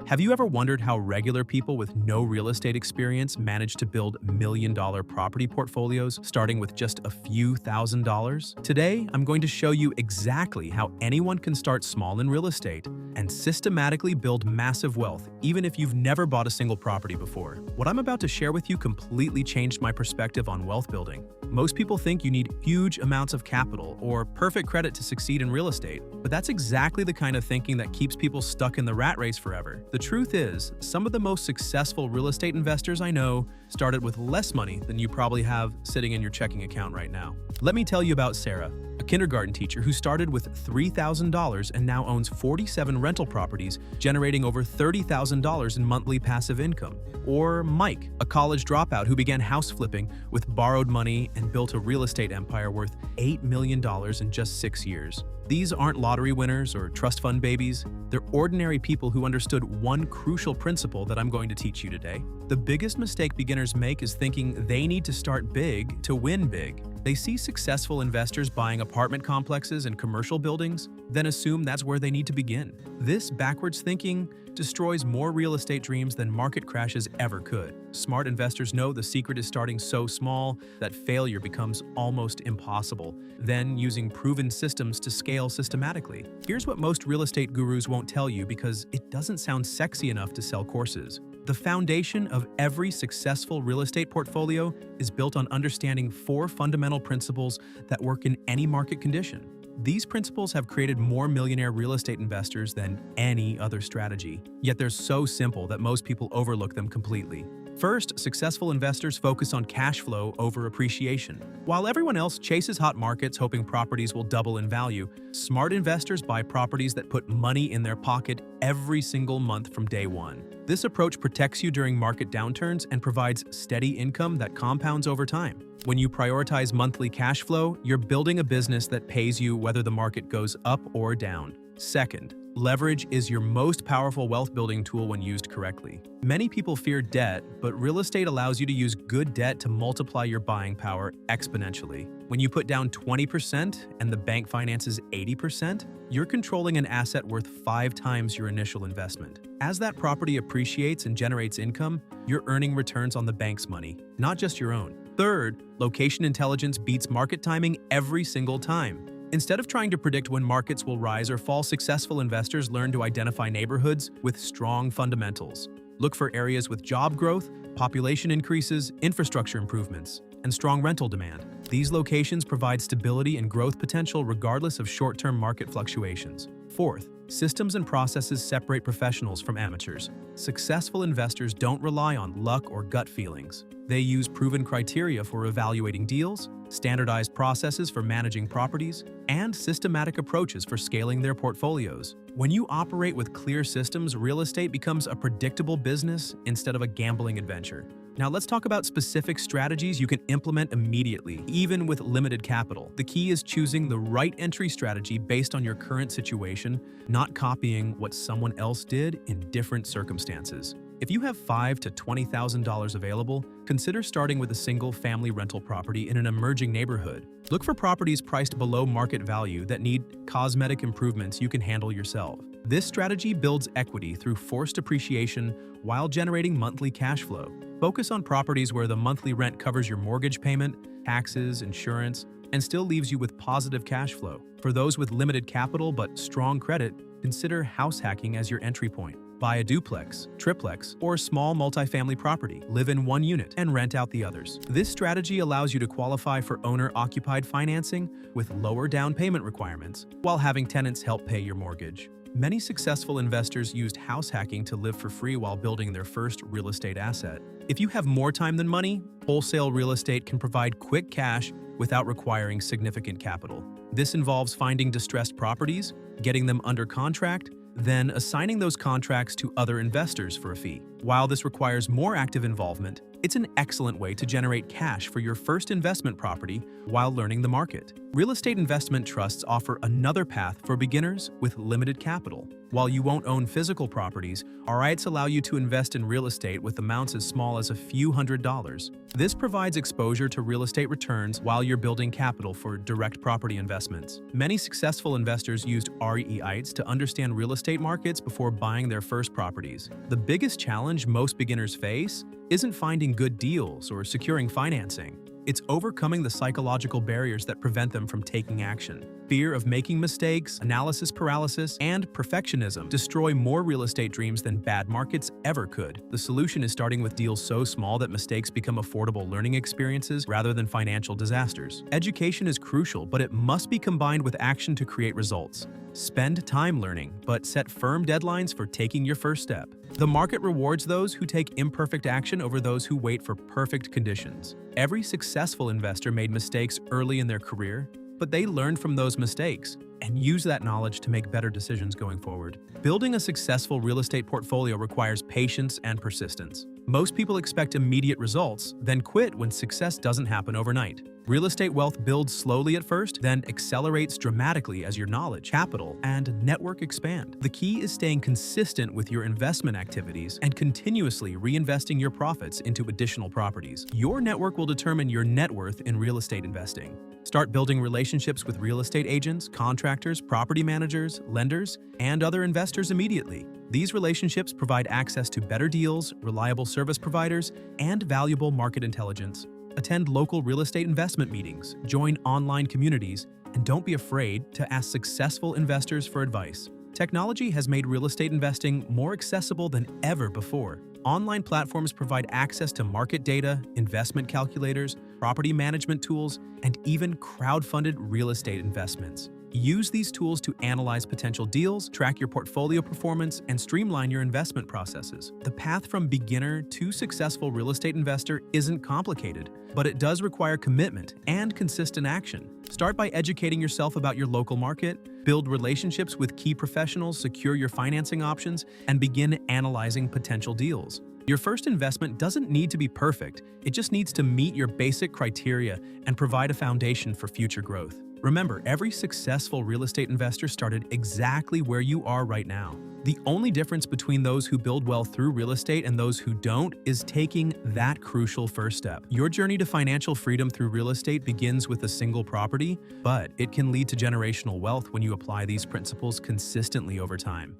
Have you ever wondered how regular people with no real estate experience manage to build million-dollar property portfolios starting with just a few $1,000s? Today, I'm going to show you exactly how anyone can start small in real estate and systematically build massive wealth, even if you've never bought a single property before. What I'm about to share with you completely changed my perspective on wealth building. Most people think you need huge amounts of capital or perfect credit to succeed in real estate, but that's exactly the kind of thinking that keeps people stuck in the rat race forever. The truth is, some of the most successful real estate investors I know started with less money than you probably have sitting in your checking account right now. Let me tell you about Sarah, a kindergarten teacher who started with $3,000 and now owns 47 rental properties, generating over $30,000 in monthly passive income. Or Mike, a college dropout who began house flipping with borrowed money and built a real estate empire worth $8 million in just 6 years. These aren't lottery winners or trust fund babies. They're ordinary people who understood one crucial principle that I'm going to teach you today. The biggest mistake beginners make is thinking they need to start big to win big. They see successful investors buying apartment complexes and commercial buildings, then assume that's where they need to begin. This backwards thinking destroys more real estate dreams than market crashes ever could. Smart investors know the secret is starting so small that failure becomes almost impossible, then using proven systems to scale systematically. Here's what most real estate gurus won't tell you because it doesn't sound sexy enough to sell courses. The foundation of every successful real estate portfolio is built on understanding 4 fundamental principles that work in any market condition. These principles have created more millionaire real estate investors than any other strategy, yet they're so simple that most people overlook them completely. First, successful investors focus on cash flow over appreciation. While everyone else chases hot markets hoping properties will double in value, smart investors buy properties that put money in their pocket every single month from day one. This approach protects you during market downturns and provides steady income that compounds over time. When you prioritize monthly cash flow, you're building a business that pays you whether the market goes up or down. Second, leverage is your most powerful wealth-building tool when used correctly. Many people fear debt, but real estate allows you to use good debt to multiply your buying power exponentially. When you put down 20% and the bank finances 80%, you're controlling an asset worth 5 times your initial investment. As that property appreciates and generates income, you're earning returns on the bank's money, not just your own. Third, location intelligence beats market timing every single time. Instead of trying to predict when markets will rise or fall, successful investors learn to identify neighborhoods with strong fundamentals. Look for areas with job growth, population increases, infrastructure improvements, and strong rental demand. These locations provide stability and growth potential regardless of short-term market fluctuations. Fourth, systems and processes separate professionals from amateurs. Successful investors don't rely on luck or gut feelings. They use proven criteria for evaluating deals, standardized processes for managing properties, and systematic approaches for scaling their portfolios. When you operate with clear systems, real estate becomes a predictable business instead of a gambling adventure. Now let's talk about specific strategies you can implement immediately, even with limited capital. The key is choosing the right entry strategy based on your current situation, not copying what someone else did in different circumstances. If you have $5,000 to $20,000 available, consider starting with a single-family rental property in an emerging neighborhood. Look for properties priced below market value that need cosmetic improvements you can handle yourself. This strategy builds equity through forced appreciation while generating monthly cash flow. Focus on properties where the monthly rent covers your mortgage payment, taxes, insurance, and still leaves you with positive cash flow. For those with limited capital but strong credit, consider house hacking as your entry point. Buy a duplex, triplex, or small multifamily property, live in one unit, and rent out the others. This strategy allows you to qualify for owner-occupied financing with lower down payment requirements while having tenants help pay your mortgage. Many successful investors used house hacking to live for free while building their first real estate asset. If you have more time than money, wholesale real estate can provide quick cash without requiring significant capital. This involves finding distressed properties, getting them under contract, then assigning those contracts to other investors for a fee. While this requires more active involvement, It's an excellent way to generate cash for your first investment property while learning the market. Real estate investment trusts offer another path for beginners with limited capital. While you won't own physical properties, REITs allow you to invest in real estate with amounts as small as a few $100s. This provides exposure to real estate returns while you're building capital for direct property investments. Many successful investors used REITs to understand real estate markets before buying their first properties. The biggest challenge most beginners face isn't finding good deals or securing financing. It's overcoming the psychological barriers that prevent them from taking action. Fear of making mistakes, analysis paralysis, and perfectionism destroy more real estate dreams than bad markets ever could. The solution is starting with deals so small that mistakes become affordable learning experiences rather than financial disasters. Education is crucial, but it must be combined with action to create results. Spend time learning, but set firm deadlines for taking your first step. The market rewards those who take imperfect action over those who wait for perfect conditions. Every successful investor made mistakes early in their career, but they learned from those mistakes and use that knowledge to make better decisions going forward. Building a successful real estate portfolio requires patience and persistence. Most people expect immediate results, then quit when success doesn't happen overnight. Real estate wealth builds slowly at first, then accelerates dramatically as your knowledge, capital, and network expand. The key is staying consistent with your investment activities and continuously reinvesting your profits into additional properties. Your network will determine your net worth in real estate investing. Start building relationships with real estate agents, contractors, property managers, lenders, and other investors immediately. These relationships provide access to better deals, reliable service providers, and valuable market intelligence. Attend local real estate investment meetings, join online communities, and don't be afraid to ask successful investors for advice. Technology has made real estate investing more accessible than ever before. Online platforms provide access to market data, investment calculators, property management tools, and even crowd-funded real estate investments. Use these tools to analyze potential deals, track your portfolio performance, and streamline your investment processes. The path from beginner to successful real estate investor isn't complicated, but it does require commitment and consistent action. Start by educating yourself about your local market, build relationships with key professionals, secure your financing options, and begin analyzing potential deals. Your first investment doesn't need to be perfect, it just needs to meet your basic criteria and provide a foundation for future growth. Remember, every successful real estate investor started exactly where you are right now. The only difference between those who build wealth through real estate and those who don't is taking that crucial first step. Your journey to financial freedom through real estate begins with a single property, but it can lead to generational wealth when you apply these principles consistently over time.